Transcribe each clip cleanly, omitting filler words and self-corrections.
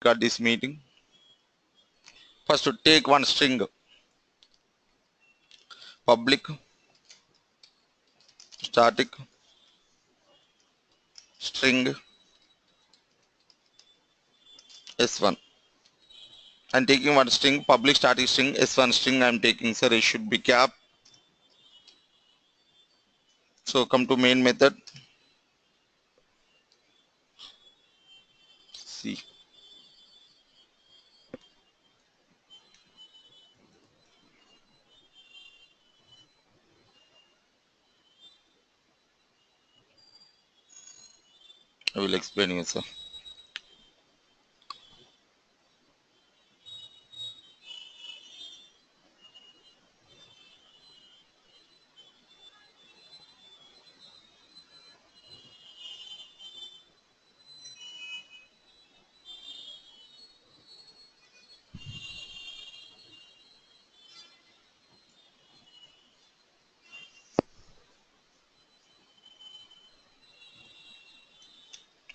got this meeting. First to take one string, public, static, string, s1. I'm taking one string, public static string, s1 string I'm taking, sir. It should be cap. So come to main method. See. I will explain you, sir.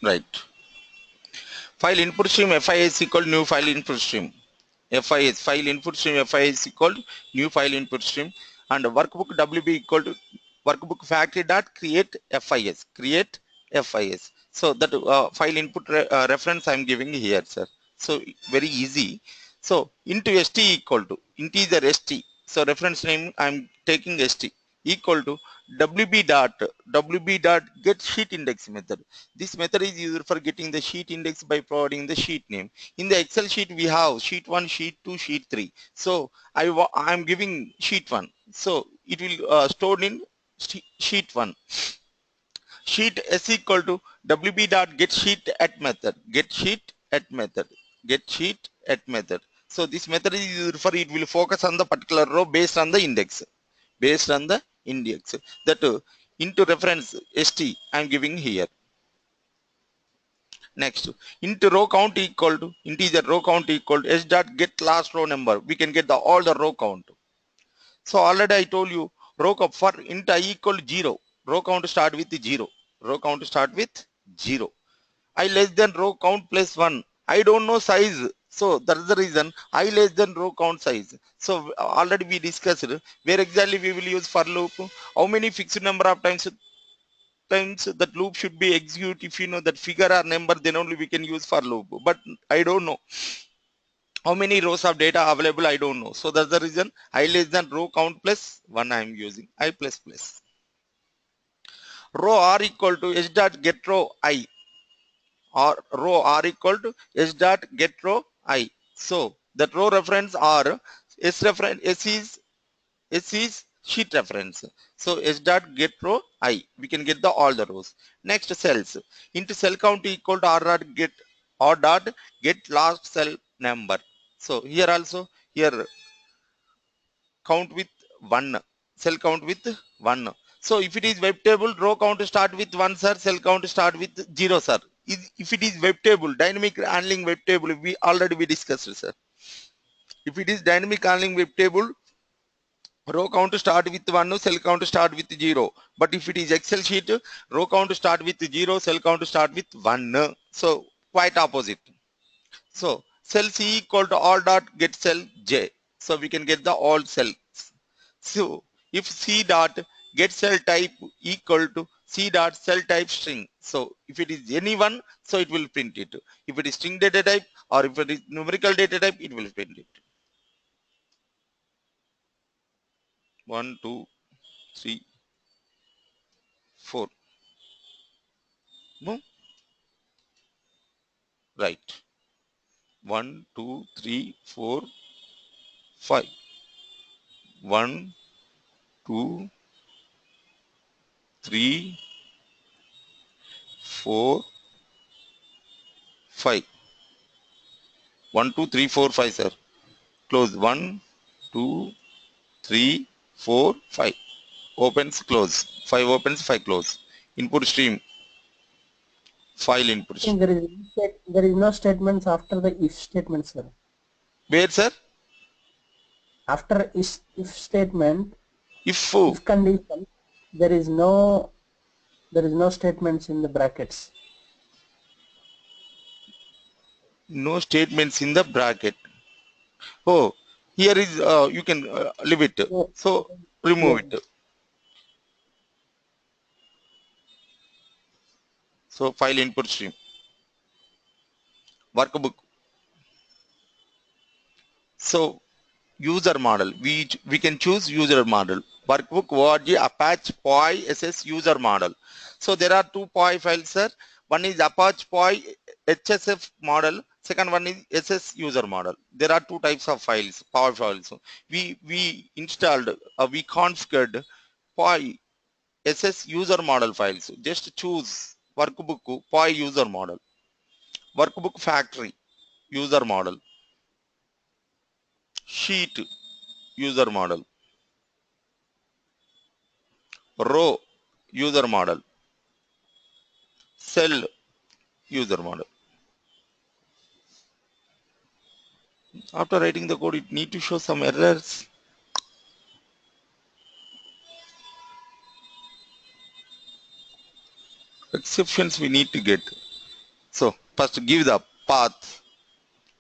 Right. File input stream FIS equal new file input stream. FIS file input stream FIS equal new file input stream, and workbook WB equal to workbook factory dot create FIS. So that file input reference I'm giving here, sir. So very easy. So into st equal to integer st. So reference name I'm taking st equal to wb dot get sheet index method. This method is used for getting the sheet index by providing the sheet name. In the Excel sheet we have sheet 1, sheet 2, sheet 3. So I'm giving sheet 1. So it will stored in sheet 1. Sheet s equal to wb dot get sheet at method. Get sheet at method. Get sheet at method. So this method is used for, it will focus on the particular row based on the index. Based on the index. That into reference st I'm giving here. Next, into row count equal to integer row count equal to s dot get last row number. We can get all the row count. So already I told you row count for int I equal to 0. Row count start with 0. Row count start with 0. I less than row count plus 1. I don't know size. So that's the reason I less than row count size. So already we discussed where exactly we will use for loop. How many fixed number of times that loop should be executed. If you know that figure or number, then only we can use for loop. But I don't know how many rows of data available. I don't know. So that's the reason I less than row count plus 1 I am using. I plus plus. Row r equal to s dot get row I, or row r equal to s dot get row I. So that row reference or s reference S is sheet reference. So S dot get row I. We can get the all the rows. Next cells. Into cell count equal to R dot get last cell number. So here also here count with 1. Cell count with 1. So if it is web table, row count start with 1, sir. Cell count start with 0, sir. If it is web table, dynamic handling web table, we already discussed, sir. If it is dynamic handling web table, row count start with 1, cell count start with 0. But if it is Excel sheet, row count start with 0, cell count start with 1. So quite opposite. So cell C equal to all dot get cell J. So we can get the all cells. So if C dot get cell type equal to C dot cell type string. So if it is any one, so it will print it. If it is string data type or if it is numerical data type, it will print it. 1, 2, 3, 4. No? Right. 1, 2, 3, 4, 5. 1, 2, 3, 4, 5. 1, 2, 3, 4, 5, sir. Close. 1, 2, 3, 4, 5. Opens, close. 5 opens, 5 close. Input stream. File input stream. There is no statements after the if statement, sir. Where, sir? After if statement, If condition, there is no statements in the brackets. No statements in the bracket. Oh, here is you can leave it. Yeah. So remove Yeah. it. So file input stream, workbook. So user model. We can choose user model. Workbook org Apache POI SS user model. So there are two POI files, sir. One is Apache POI HSF model. Second one is SS user model. There are two types of files, POI files. We installed, we configured POI SS user model files. Just choose workbook POI user model, workbook factory user model, sheet user model, row user model, cell user model. After writing the code, it need to show some errors, exceptions we need to get. So first give the path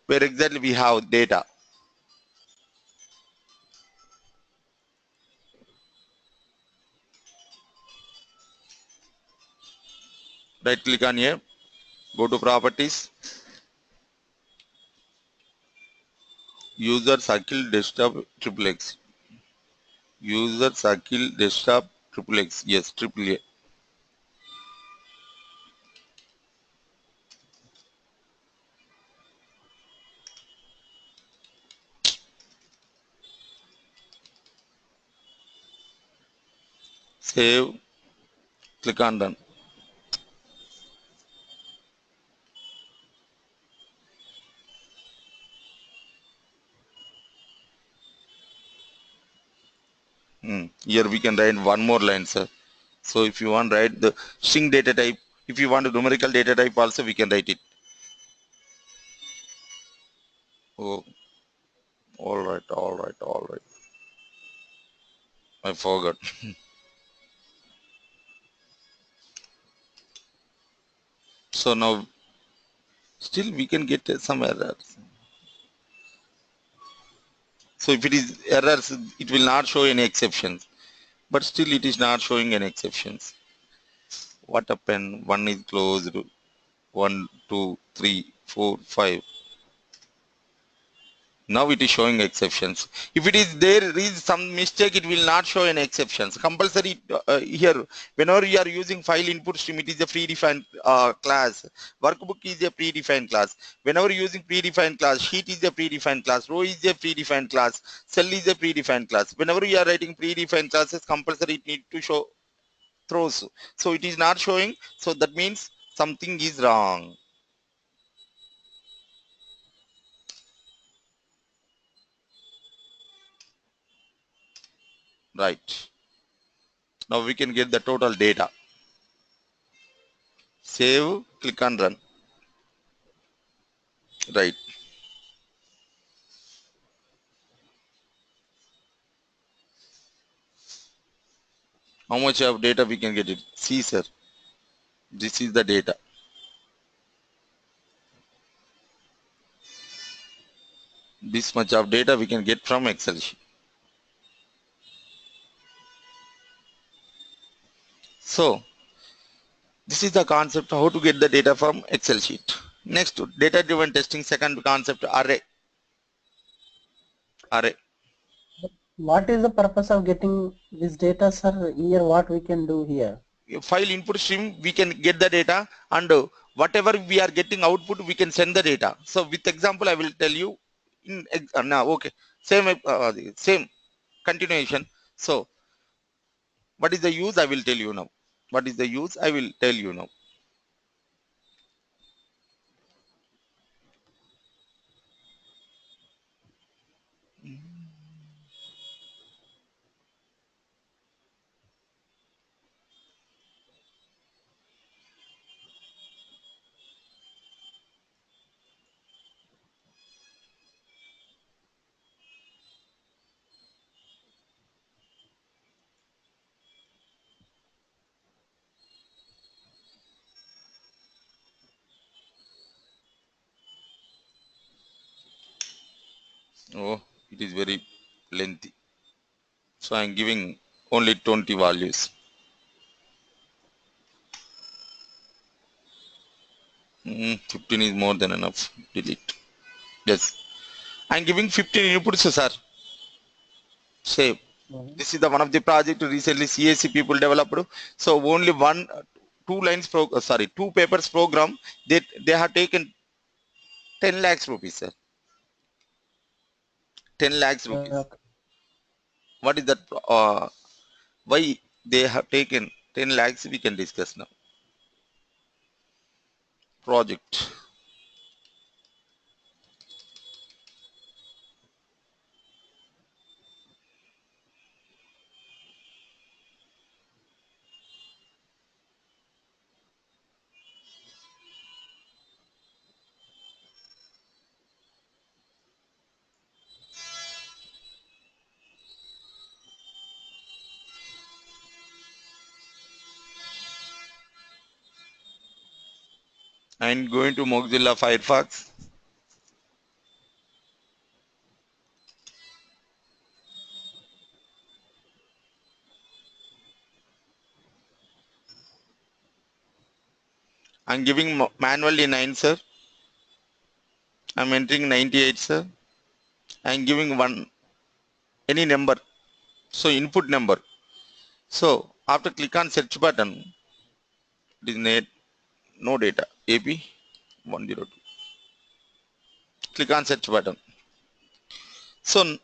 where exactly we have data. Right click on here, go to properties, user Akhil desktop triple X, user Akhil desktop triple X, yes, triple A. Save, click on done. Here we can write one more line, sir. So if you want write the string data type, if you want a numerical data type also we can write it. Oh, all right, all right, all right. I forgot. So now still we can get some errors. So if it is errors, it will not show any exceptions. But still it is not showing any exceptions. What happened? One is closed. One, two, three, four, five. Now it is showing exceptions. If it is there is some mistake, it will not show any exceptions. Compulsory here, whenever you are using file input stream, it is a predefined class. Workbook is a predefined class. Whenever using predefined class, sheet is a predefined class, row is a predefined class, cell is a predefined class. Whenever you are writing predefined classes, compulsory it need to show throws. So it is not showing. So that means something is wrong. Right. Now we can get the total data. Save, click on run. Right. How much of data we can get it? See, sir. This is the data. This much of data we can get from Excel sheet. So this is the concept how to get the data from Excel sheet. Next, data driven testing. Second concept, array. Array. What is the purpose of getting this data, sir? Here, what we can do here? File input stream, we can get the data, and whatever we are getting output, we can send the data. So with example, I will tell you in now. Okay, same continuation. So what is the use? I will tell you now. What is the use? I will tell you now. Oh, it is very lengthy. So I'm giving only 20 values. 15 is more than enough. Delete. Yes. I'm giving 15 inputs, sir. Same. Mhm. This is the one of the project recently CAC people developed. So only two lines two papers program. They have taken 10 lakhs rupees, sir. 10 lakhs rupees. Okay. What is that? Why they have taken 10 lakhs? We can discuss now. Project. I'm going to Mozilla Firefox. I'm giving manually 9, sir. I'm entering 98, sir. I'm giving any number. So input number. So after click on search button, it is no data. AP 102. Click on search button. So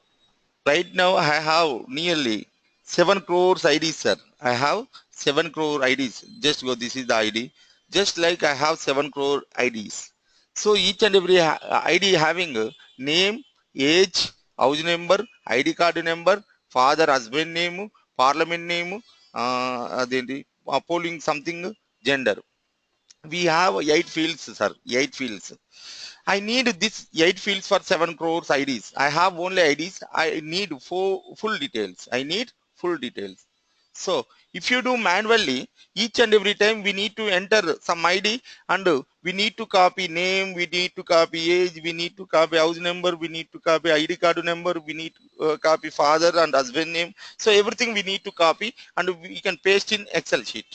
right now I have nearly 7 crores IDs, sir. I have 7 crore IDs. Just go, this is the ID. Just like I have 7 crore IDs. So each and every ID having a name, age, house number, ID card number, father, husband name, parliament name, polling something, gender. We have 8 fields, sir. 8 fields. I need this 8 fields for 7 crores IDs. I have only IDs. I need full details. I need full details. So if you do manually, each and every time we need to enter some ID, and we need to copy name, we need to copy age, we need to copy house number, we need to copy ID card number, we need to copy father and husband name. So everything we need to copy and we can paste in Excel sheet.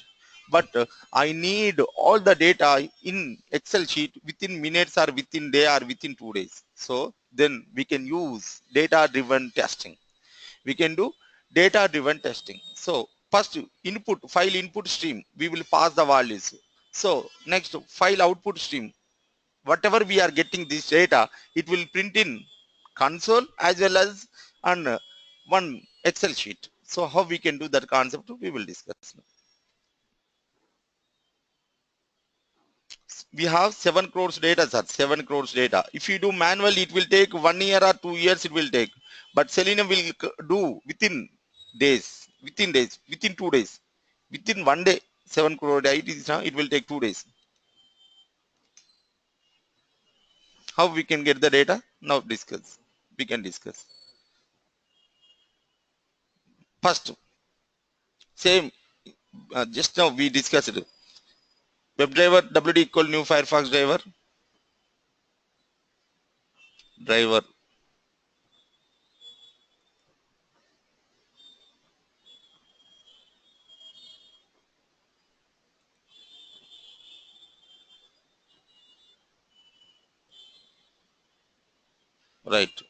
But I need all the data in Excel sheet within minutes or within day or within 2 days. So then we can use data driven testing. We can do data driven testing. So first file input stream, we will pass the values. So next file output stream, whatever we are getting this data, it will print in console as well as on one Excel sheet. So how we can do that concept, we will discuss now. We have 7 crores data, sir. 7 crores data. If you do manually, it will take 1 year or 2 years, it will take. But Selenium will do within days, within 2 days, within 1 day. 7 crore data, it will take 2 days. How we can get the data? Now discuss. We can discuss. First, same, just now we discussed it. WebDriver, WD equal new Firefox driver, right.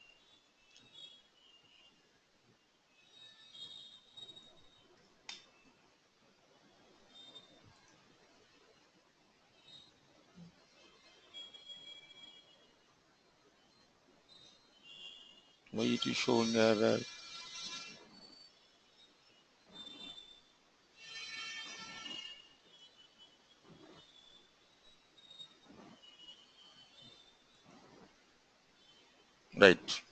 Why it is showing error? Right.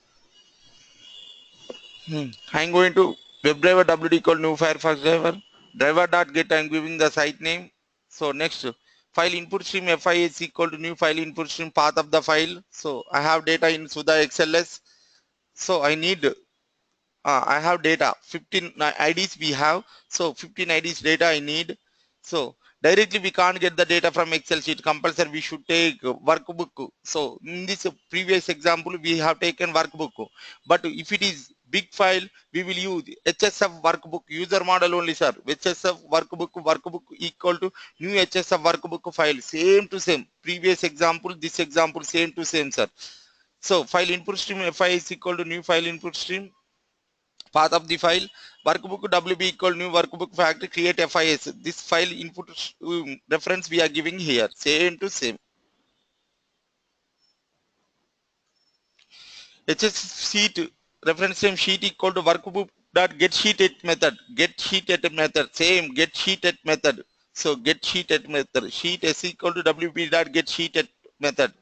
I'm going to WebDriver WD equal new Firefox driver.get. I'm giving the site name. So next file input stream FIS equal to new file input stream path of the file. So I have data in Suda XLS. So I need I have data 15 IDs we have. So 15 IDs data I need. So Directly we can't get the data from Excel sheet. Compulsory we should take workbook. So in this previous example we have taken workbook, but if it is big file we will use HSF workbook user model only, sir. HSF workbook equal to new HSF workbook file, same to same. Previous example, this example, same to same, sir. So file input stream FI is equal to new file input stream, path of the file, workbook WB equal new workbook factory, create FIS. This file input reference we are giving here, same to same. HS sheet reference name sheet equal to workbook dot get sheet at method, get sheet at method, same get sheet at method. So get sheet at method, sheet S equal to WB dot get sheet at method.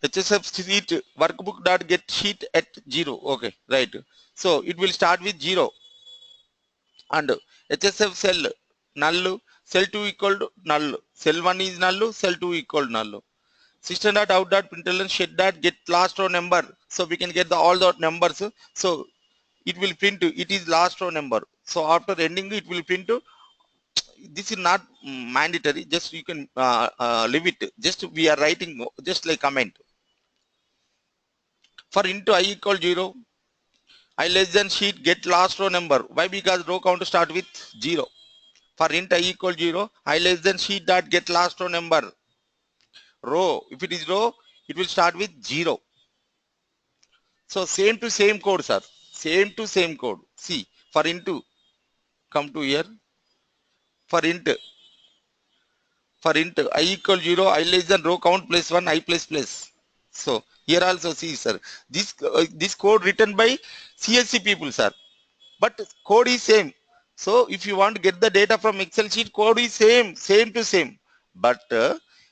HSF sheet workbook dot get sheet at 0. Okay, right. So it will start with 0 and HSF cell null, cell 2 equal to null, cell 1 is null, cell 2 equal to null. System dot out dot println shed dot get last row number. So we can get the all the numbers. So it will print it is last row number. So after ending it will print. This is not mandatory. Just you can leave it. Just we are writing just like comment. For into I equal 0, I less than sheet get last row number. Why? Because row count start with 0. For int I equal 0, I less than sheet dot get last row number. Row, if it is row, it will start with 0. So same to same code, sir. Same to same code. See, for into, come to here. For int I equal 0, I less than row count plus 1, I plus plus. So here also see, sir. This code written by CSC people, sir. But code is same. So if you want to get the data from Excel sheet, code is same to same. But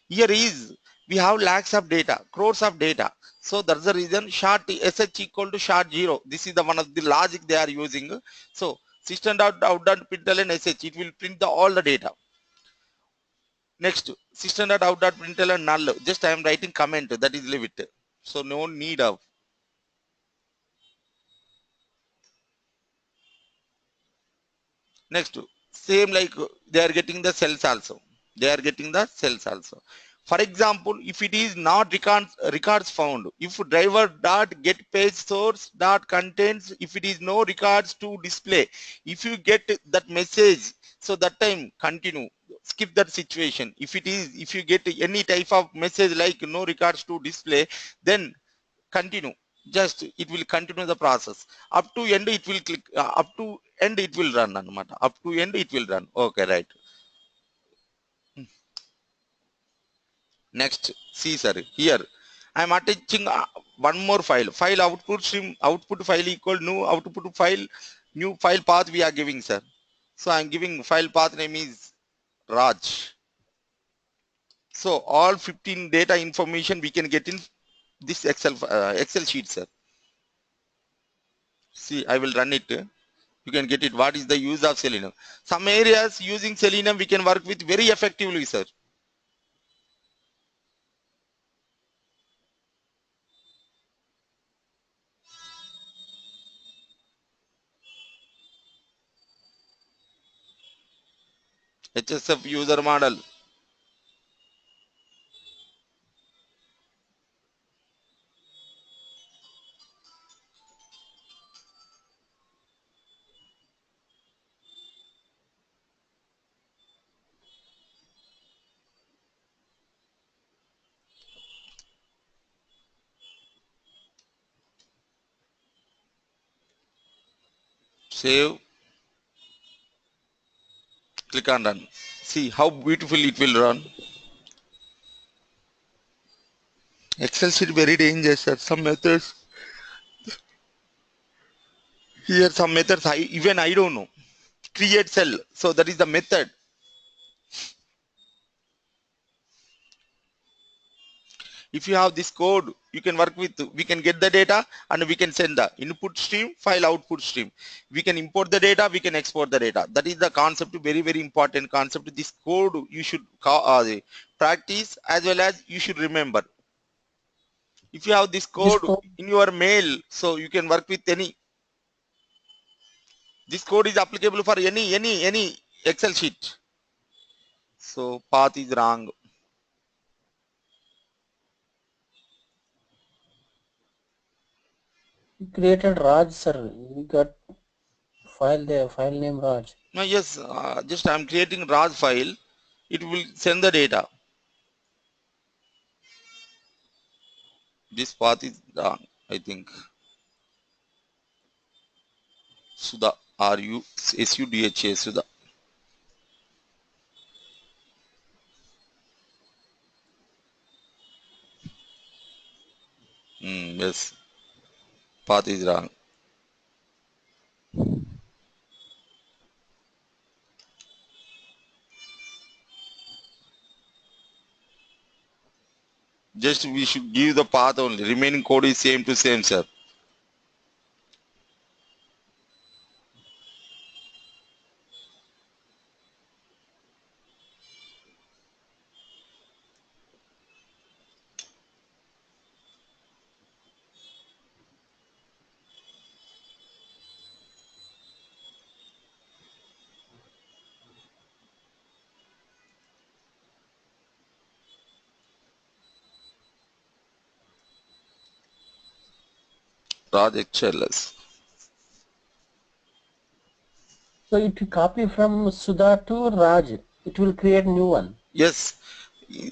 here is we have lakhs of data, crores of data. So that's the reason short sh equal to short 0. This is the one of the logic they are using. So system dot out dot println sh, it will print the all the data. Next, system dot out dot println null. Just I am writing comment, that is leave it. So no need of. Next, same like they are getting the cells also. They are getting the cells also. For example, if it is not records found, if driver dot get page source dot contains, if it is no records to display, if you get that message, so that time continue, skip that situation. If you get any type of message like no records to display, then continue. Just it will continue the process up to end. It will click up to end, it will run anamata. Up to end it will run. Okay, right. Next, see, sir, here I am attaching one more file output stream, output file equal new output file, new file path we are giving, sir. So I am giving file path name is Raj. So all 15 data information we can get in this Excel sheet, sir. See, I will run it. You can get it. What is the use of Selenium? Some areas using Selenium we can work with very effectively, sir. HSF user model. Save. Click on run. See how beautiful it will run. Excel sheet very dangerous, sir. Some methods. Here some methods even I don't know. Create cell. So that is the method. If you have this code, you can work with, we can get the data and we can send the input stream, file output stream. We can import the data, we can export the data. That is the concept, very, very important concept. This code you should practice as well as you should remember. If you have this This code code, in your mail, so you can work with any. This code is applicable for any Excel sheet. So path is wrong. We created Raj, sir. We got file there, file name Raj. No, yes, just I'm creating Raj file. It will send the data. This path is wrong, I think. Sudha, Sudha. Sudha. Yes, path is wrong. Just we should give the path only. Remaining code is same to same, sir. Raj XLS. So it will copy from Sudha to Raj. It will create new one. Yes,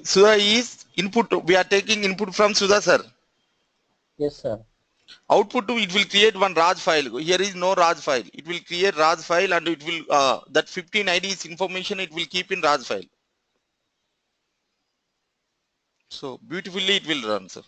Sudha is input. We are taking input from Sudha, sir. Yes, sir. Output to it will create one Raj file. Here is no Raj file. It will create Raj file and it will that 15 IDs information it will keep in Raj file. So beautifully it will run, sir.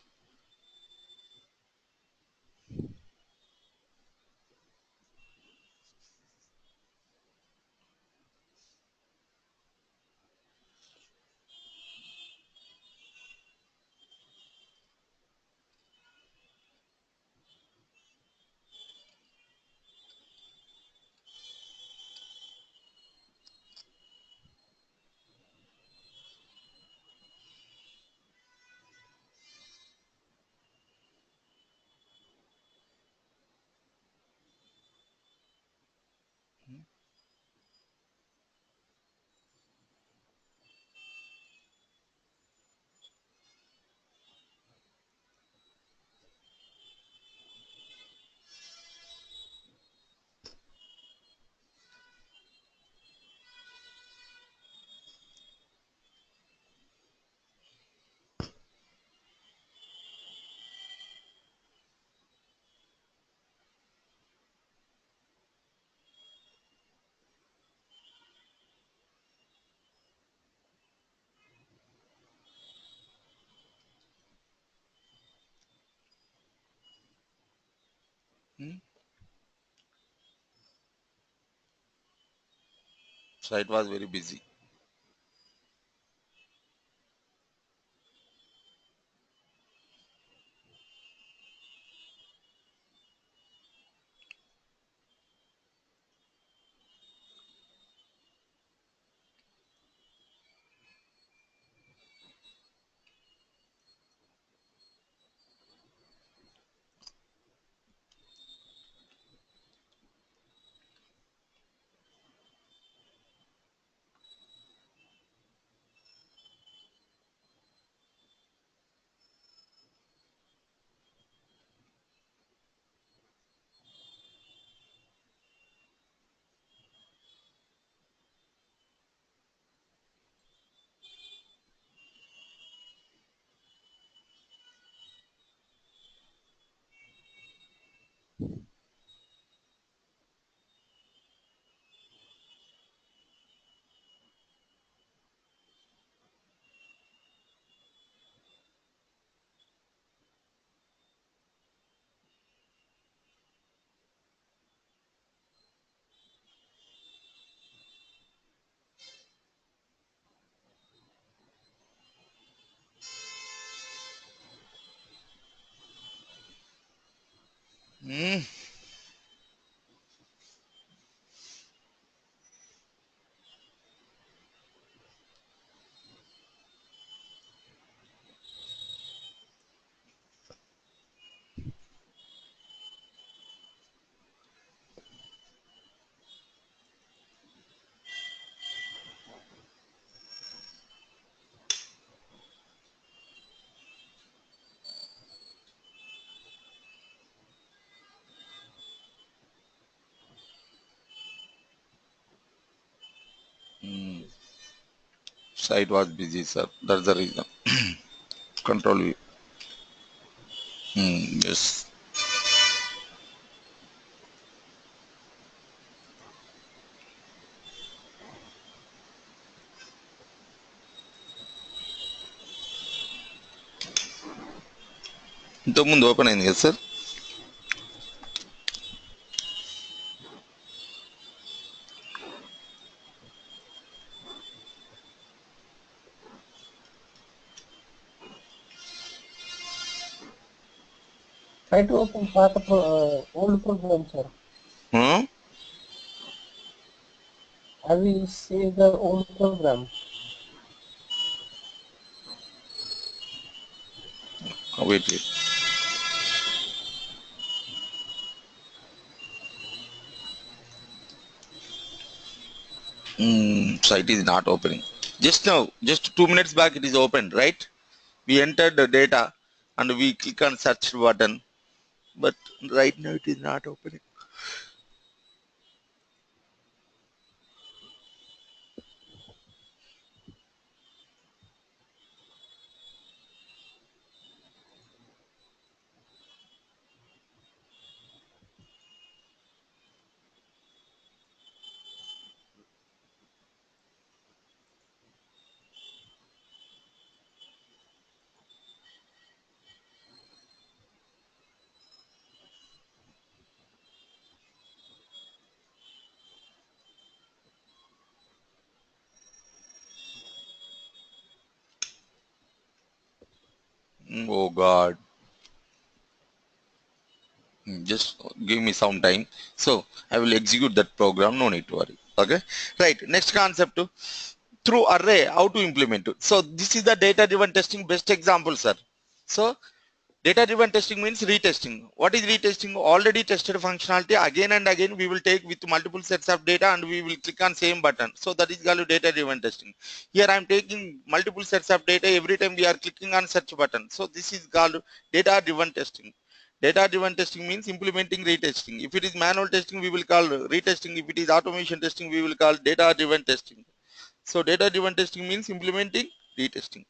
Hmm? So it was very busy. Hmm? Site was busy, sir. That's the reason. Control V. Yes. ఇంతకుముందు open అయింది కదా sir. Try to open old program, sir. Have we saved the old program? Wait. Site is not opening. Just now, just 2 minutes back, it is opened, right? We entered the data and we click on search button, but right now it is not opening. Oh God. Just give me some time. So I will execute that program. No need to worry. Okay. Right. Next concept, through array, how to implement it. So this is the data driven testing best example, sir. So data driven testing means retesting. What is retesting? Already tested functionality again and again we will take with multiple sets of data and we will click on same button. So that is called data driven testing. Here I am taking multiple sets of data every time we are clicking on search button. So this is called data driven testing. Data driven testing means implementing retesting. If it is manual testing, we will call retesting. If it is automation testing, we will call data driven testing. So data driven testing means implementing retesting.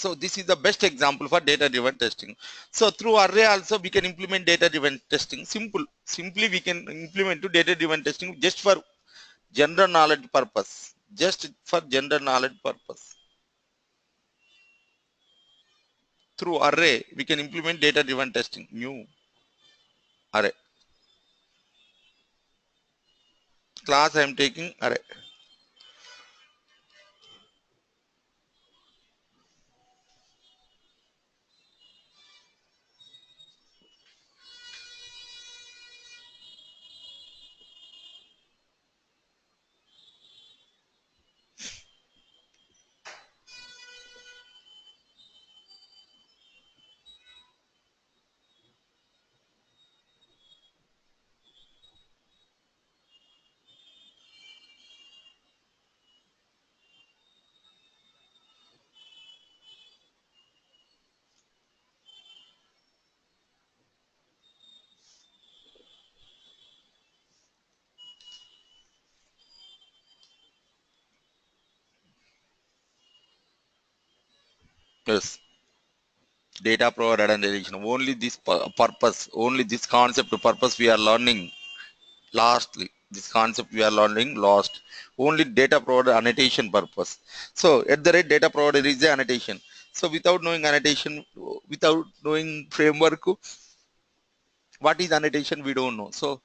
So this is the best example for data driven testing. So through array also we can implement data driven testing. Simply we can implement to data driven testing just for general knowledge purpose. Just for general knowledge purpose. Through array we can implement data driven testing. New array. Class I am taking array. Yes. Data provider identification. Only this purpose, only this concept purpose we are learning. Lastly, this concept we are learning last. Only data provider annotation purpose. So at the rate data provider is the annotation. So without knowing annotation, without knowing framework, what is annotation we don't know. So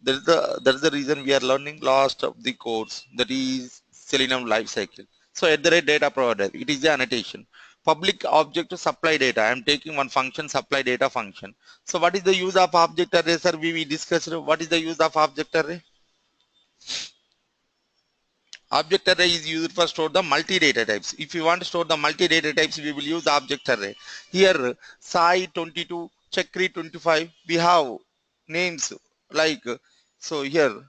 that's the reason we are learning last of the course, that is Selenium life cycle. So at the rate data provider, it is the annotation. Public object to supply data. I am taking one function, supply data function. So what is the use of object array, sir? We discussed what is the use of object array. Object array is used for store the multi-data types. If you want to store the multi-data types, we will use the object array. Here, Sai 22, Chakri 25, we have names like, so here,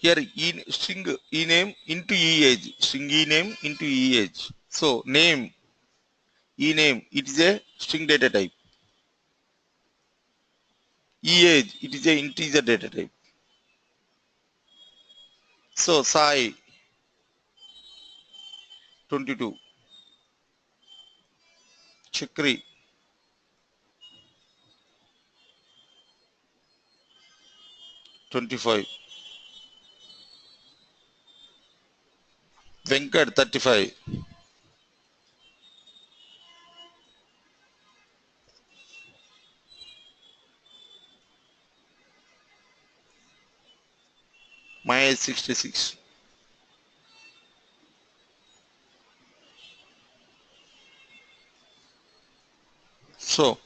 Here string ename into EAge, string ename into EAge. So name ename, it is a string data type. EAge, it is a integer data type. So Sai 22, Chakri 25, Venkat 35, Maya 66. So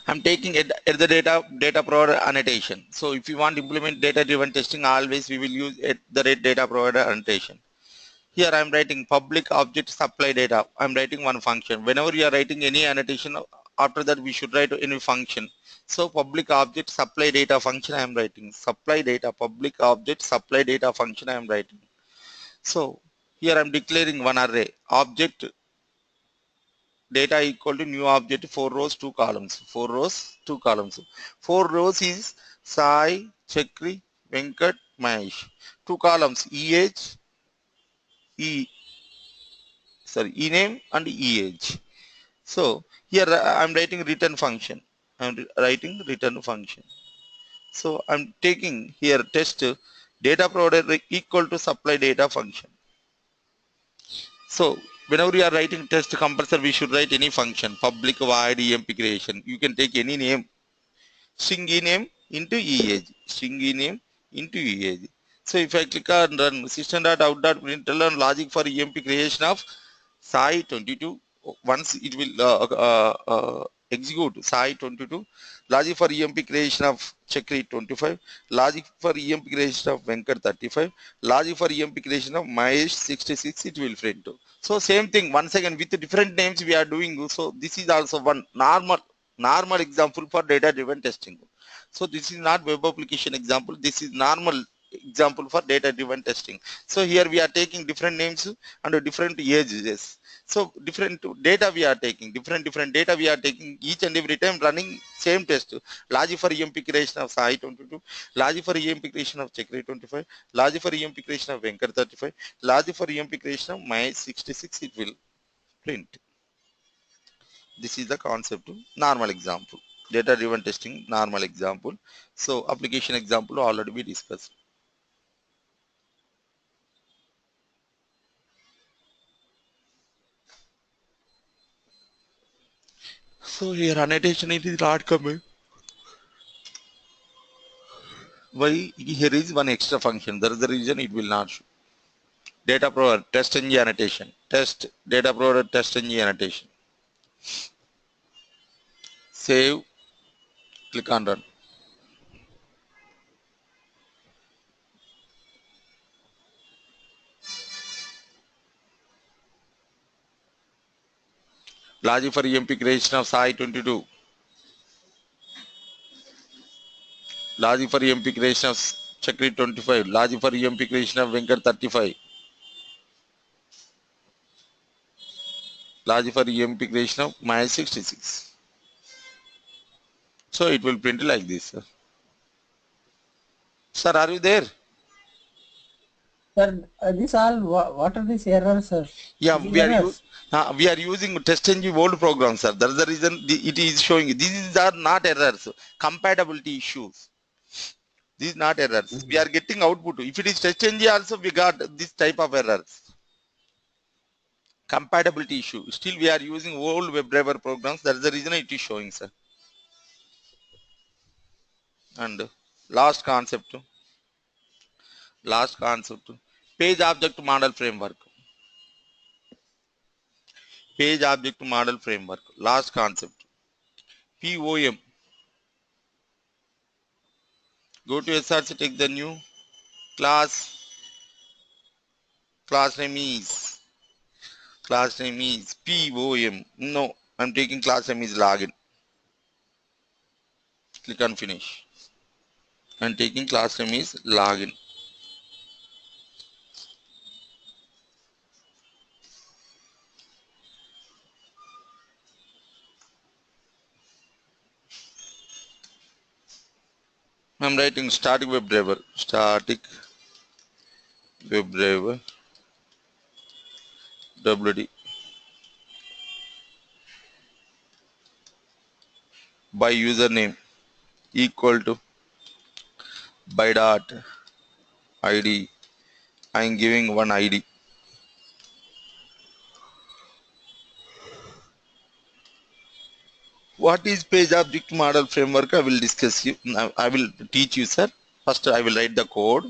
I'm taking it at the data provider annotation. So if you want to implement data driven testing, always we will use at the rate data provider annotation. Here I'm writing public object supply data. I'm writing one function. Whenever you are writing any annotation, after that we should write any function. So public object supply data function I am writing. Supply data, public object supply data function I am writing. So here I'm declaring one array. Object data equal to new object, 4 rows, 2 columns. 4 rows, 2 columns. 4 rows is Sai, Chakri, Venkat, Mahesh. 2 columns EH, E, sorry, ename and EH. So here I'm writing return function. I'm writing return function. So I'm taking here test data provider equal to supply data function. So whenever you are writing test compulsory, we should write any function, public void emp creation. You can take any name, string name into EAge, string name into EAge. So if I click on run system.out.println logic for emp creation of Sai 22, once it will execute Sai 22, logic for emp creation of Chakri 25, logic for emp creation of Venkat 35, logic for emp creation of Mahesh 66, it will print. So same thing once again with different names we are doing. So this is also one normal example for data driven testing. So this is not web application example, this is normal example for data driven testing. So here we are taking different names and different ages. So different data we are taking, different data we are taking, each and every time running same test. Logic for emp creation of Sai 22, logic for emp creation of Chakri 25, logic for emp creation of Venkat 35, logic for emp creation of my 66, it will print. This is the concept normal example, data driven testing normal example. So application example already we discussed. So here annotation it is not coming. Why? Here is one extra function, there is the reason it will not show. Data provider test ng annotation, test data provider test ng annotation. Save, click on run. Logic for emp creation of Sai 22, logic for emp creation of Chakri 25, logic for emp creation of Venkat 35, logic for emp creation of my 66. So it will print like this. Sir, are you there? Sir, this all, what are these errors, sir? Yeah, These errors. we are using TestNG old program, sir. That is the reason it is showing. These are not errors, compatibility issues. These not errors. We Mhm. are getting output. If it is TestNG also, we got this type of errors. Compatibility issue. Still, we are using old WebDriver programs. That is the reason it is showing, sir. And last concept, page object model framework. Page object model framework. Last concept. POM. Go to SRC, take the new class. Class name is POM. No, I'm taking class name is login. Click on finish. I'm taking class name is login. I'm writing static WebDriver WD by username equal to by dot ID. I'm giving one ID. What is page object model framework? I will discuss you. Now I will teach you, sir. First, I will write the code.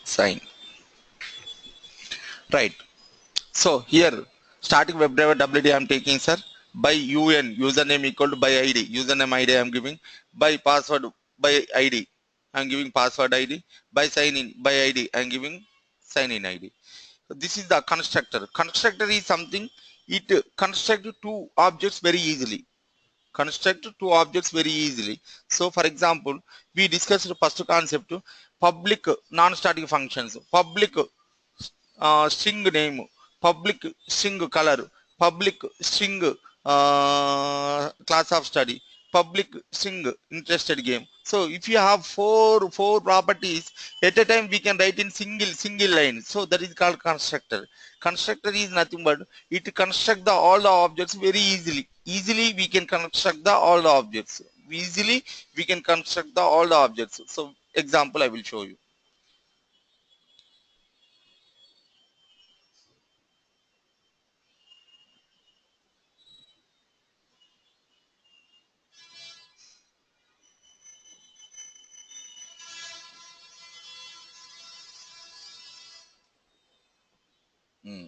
Sign. Right. So here static WebDriver WD I am taking, sir. By UN username equal to by ID. Username ID I am giving. By password by ID I am giving password ID. By sign in by ID I am giving sign in ID. So this is the constructor. Constructor is something it constructs two objects very easily. Construct two objects very easily. So for example, we discussed the first concept public non-static functions, public string name, public string color, public string class of study, public string interested game. So if you have four properties at a time, we can write in single line. So that is called constructor. Constructor is nothing but it construct the all the objects very easily. Easily we can construct the all the objects. Easily we can construct the all the objects. So example I will show you. Hmm.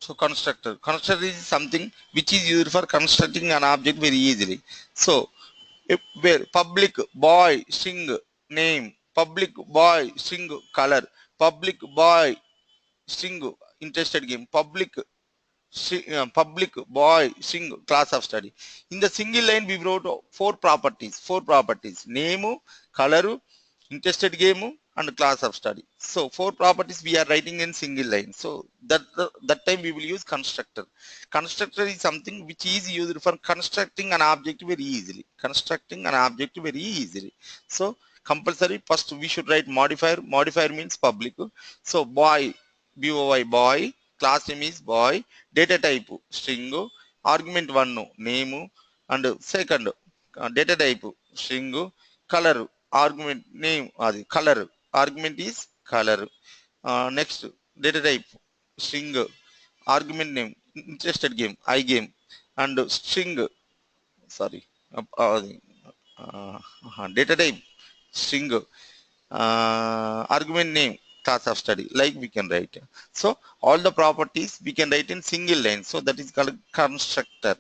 So constructor is something which is used for constructing an object very easily. So if where public boy string name, public boy string color, public boy string interested game, public boy string class of study. In the single line we wrote four properties: name, color, interested game and class of study. So four properties we are writing in single line. So that time we will use constructor. Constructor is something which is used for constructing an object very easily. Constructing an object very easily. So compulsory first we should write modifier. Modifier means public. So boy, boy, class name is boy, data type string, argument one name, and second data type string, color argument name color argument is color, next data type string, argument name interested game I game, and string sorry data type string, argument name class of study, like we can write. So all the properties we can write in single line. So that is called constructor.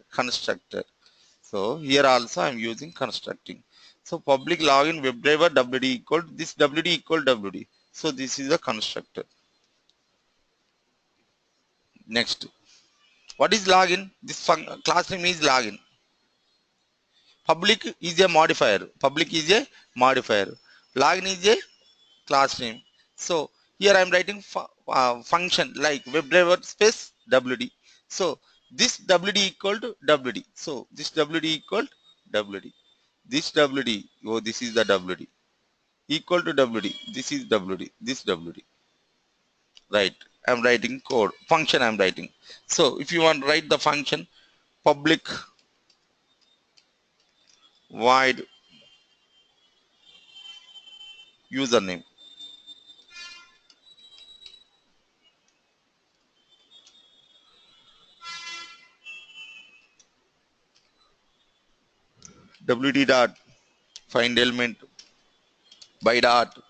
So here also I am using constructing. So public login WebDriver WD equal this WD equal WD. So this is a constructor. Next, what is login? This class name is login. Public is a modifier. Public is a modifier. Login is a class name. So here I am writing function like WebDriver space WD. So this WD equal to WD. So this WD equal to WD. This WD, oh, this is the WD equal to WD. This is WD. This WD. Right. I'm writing code. Function I'm writing. So if you want to write the function, public void username. WD dot find element by dot.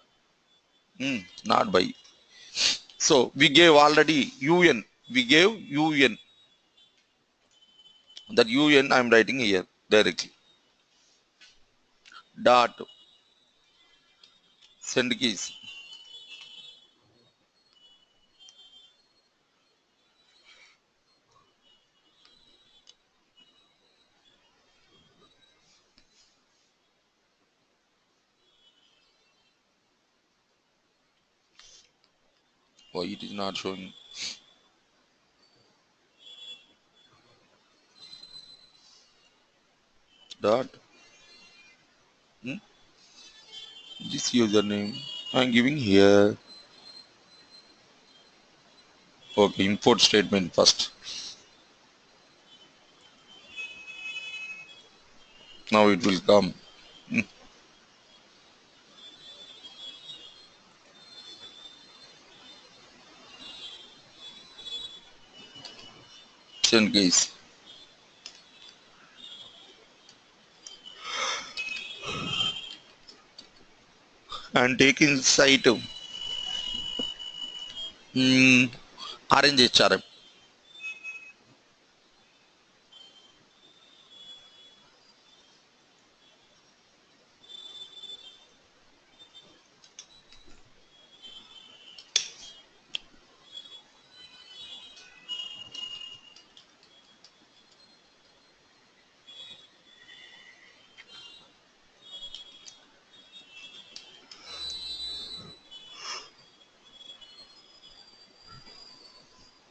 Not by. So we gave already UN. We gave UN. That UN I'm writing here directly. Dot send keys. Why it is not showing? Dot. Hmm? This username I'm giving here. Okay, import statement first. Now it will come. Hmm. Send keys. And taking site. Orange HRM.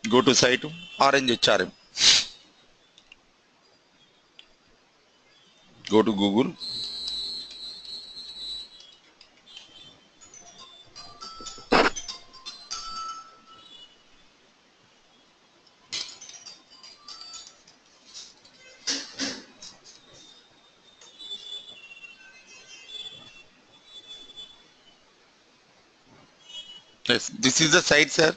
Go to site. Orange HRM. Go to Google. Yes, this is the site, sir.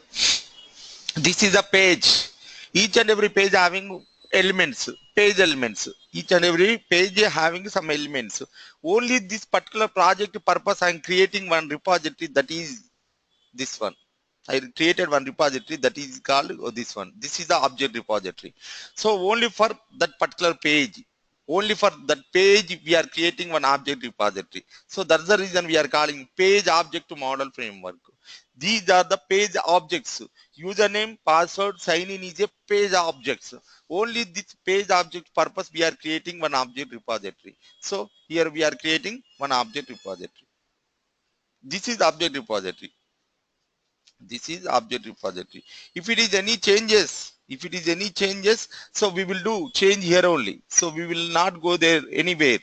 This is a page. Each and every page having elements, page elements. Each and every page having some elements. Only this particular project purpose I am creating one repository, that is this one. I created one repository that is called this one. This is the object repository. So only for that particular page, only for that page we are creating one object repository. So that's the reason we are calling page object model framework. These are the page objects. Username, password, sign in is a page objects. Only this page object purpose we are creating one object repository. So here we are creating one object repository. This is object repository. This is object repository. If it is any changes, so we will do change here only. So we will not go there anywhere.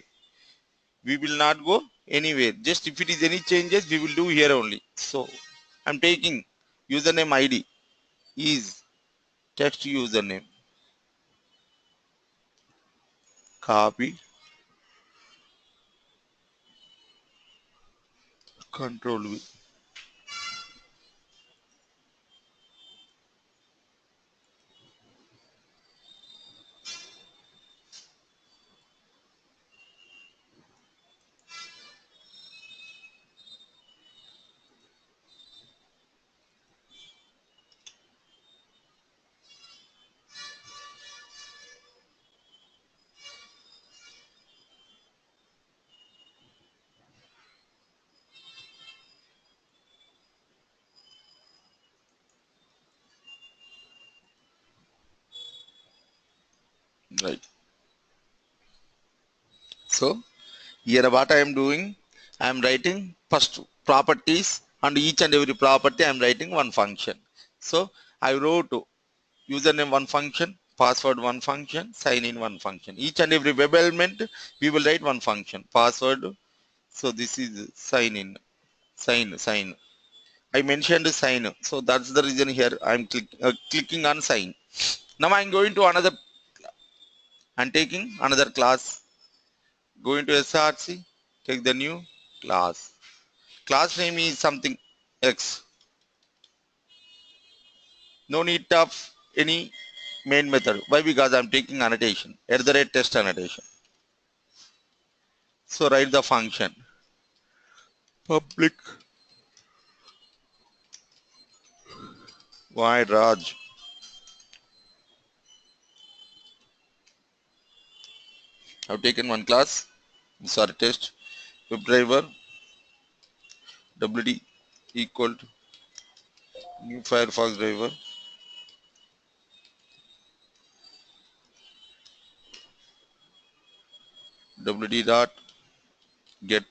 We will not go anywhere. Just if it is any changes, we will do here only. So I'm taking username ID is text username. Copy, control V. Right. So here what I am doing, I am writing first properties, and each and every property I am writing one function. So I wrote username one function, password one function, sign in one function. Each and every web element we will write one function, password. So this is sign in, sign. I mentioned sign, so that's the reason here I'm clicking on sign. Now I'm going to another, I'm taking another class, going to src, take the new class. Class name is something x, no need of any main method. Why? Because I'm taking annotation, at the rate test annotation. So write the function public void Raj. I've taken one class, sorry, test web driver wd equal to new Firefox driver wd dot get.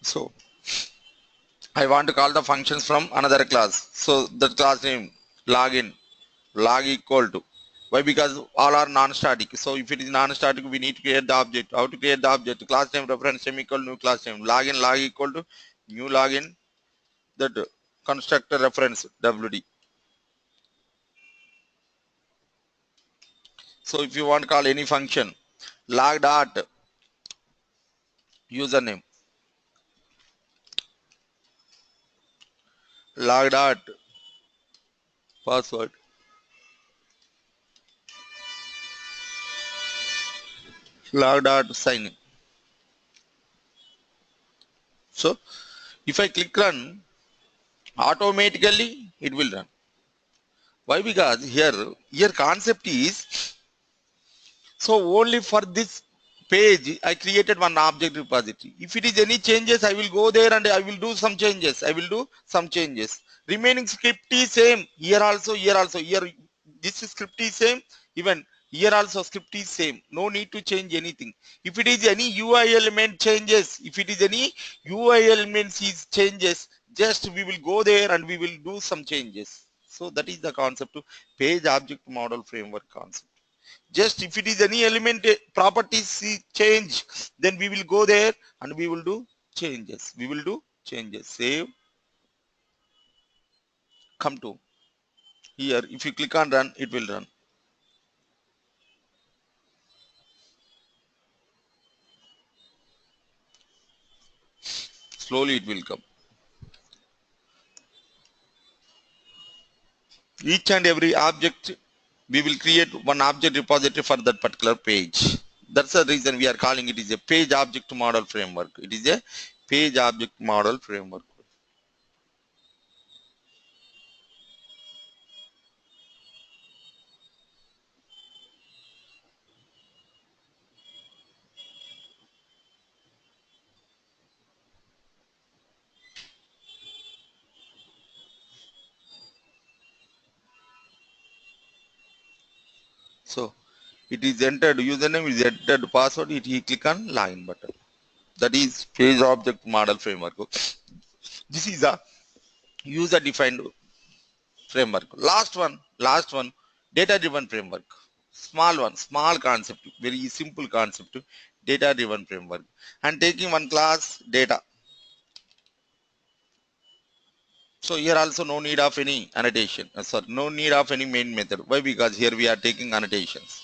So I want to call the functions from another class. So that class name login, log equal to. Why? Because all are non-static. So if it is non-static, we need to create the object. How to create the object? Class name reference semicolon new class name. Login, log equal to new login, that constructor reference wd. So if you want to call any function, log dot username, log dot password, log dot sign in. So if I click run, automatically it will run. Why? Because here concept is, so only for this page I created one object repository. If it is any changes, I will go there and I will do some changes. I will do some changes. Remaining script is same. Here also, here also, here this script is same. Even here also script is same. No need to change anything. If it is any UI element changes, if it is any UI elements is changes, just we will go there and we will do some changes. So that is the concept of page object model framework concept. Just if it is any element properties change, then we will go there and we will do changes. We will do changes. Save, come to here. If you click on run, it will run. Slowly it will come. Each and every object, we will create one object repository for that particular page. That's the reason we are calling it is a page object model framework. It is a page object model framework. So it is entered, username is entered, password, he click on login button. That is page object model framework. This is a user defined framework. Last one, data driven framework. Small one, small concept, very simple concept, data driven framework. And taking one class data. So here also no need of any annotation. Sorry, no need of any main method. Why? Because here we are taking annotations.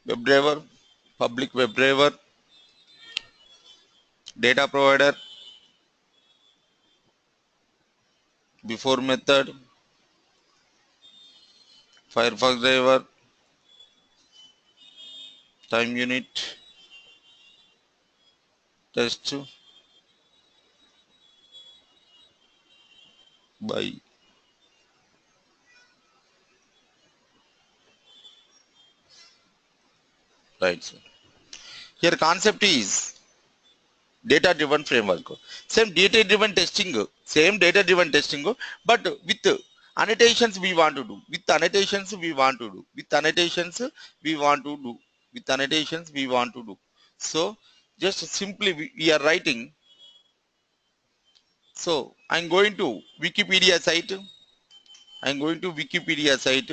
WebDriver, public WebDriver, data provider, before method, Firefox driver, time unit, test by. Right, sir. Here concept is data driven framework. Same data driven testing, but with annotations we want to do. With annotations we want to do. With annotations we want to do. With annotations we want to do. So just simply we are writing. So I'm going to Wikipedia site. I'm going to Wikipedia site.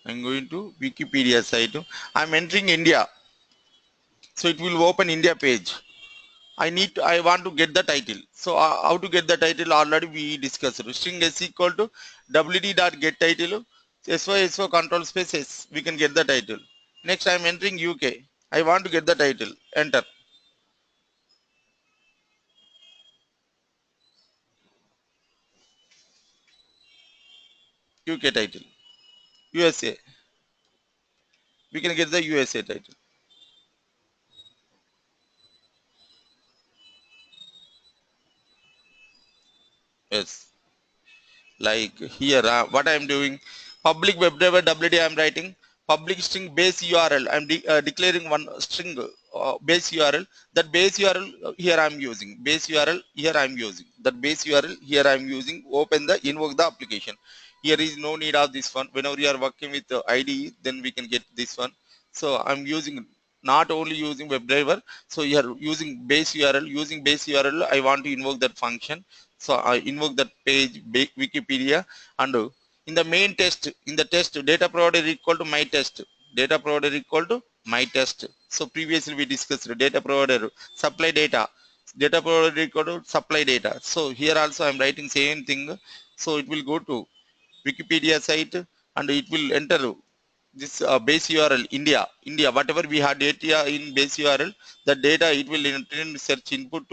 I'm going to Wikipedia site. I'm entering India. So it will open India page. I want to get the title. So how to get the title already we discussed. String s equal to wd dot get title. So control space s. We can get the title. Next I am entering UK. I want to get the title. Enter. UK title. USA. We can get the USA title. Yes. Like here what I am doing, public WebDriver WD I am writing, public string base URL I am declaring one string base URL. That base URL here I am using, base URL here I am using, that base URL here I am using. Open the invoke the application. Here is no need of this one. Whenever you are working with IDE, then we can get this one. So I'm using, not only using WebDriver, so you are using base URL. Using base URL I want to invoke that function. So I invoke that page Wikipedia, and in the main test, in the test, data provider equal to my test, data provider equal to my test. So previously we discussed data provider supply data, data provider equal to supply data. So here also I'm writing same thing. So it will go to Wikipedia site and it will enter this base URL India, whatever we had data in base URL, the data it will enter in search input.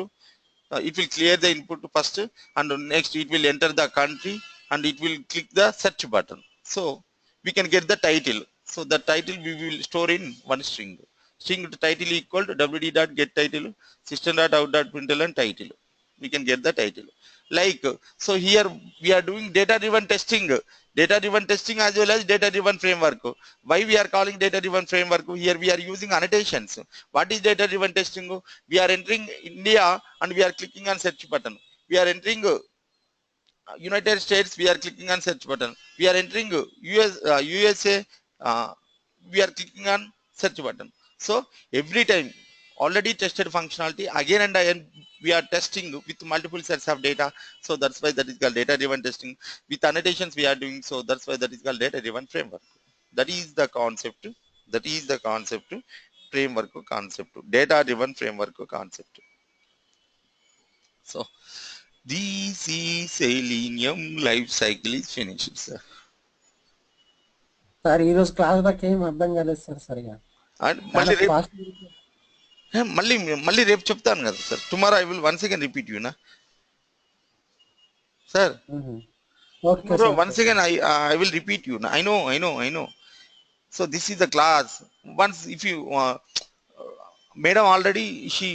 It will clear the input first, and next it will enter the country and it will click the search button. So we can get the title. So the title we will store in one string. String to title equal to wd dot get title, system dot out dot println title. We can get the title. Like so here we are doing data driven testing, data driven testing as well as data driven framework. Why we are calling data driven framework? Here we are using annotations. What is data driven testing? We are entering India and we are clicking on search button. We are entering United States, we are clicking on search button. We are entering USA, uh, we are clicking on search button. So every time already tested functionality again and again we are testing with multiple sets of data. So that's why that is called data driven testing. With annotations we are doing, so that's why that is called data driven framework. That is the concept. That is the concept. Framework concept, data driven framework concept. So this is Selenium life cycle is finished, sir. Sir ఈ రోజు class దాకా ఏం అర్థం కాలేదు sir సరిగా. And చాలా మళ్ళీ రేపు ఫాస్ట్. మళ్ళీ రేపు చెప్తాను కదా sir. Tomorrow I will once again repeat you నా sir. Okay Tomorrow sir. once again I will repeat you. I know. So this is the class. Once if you madam already she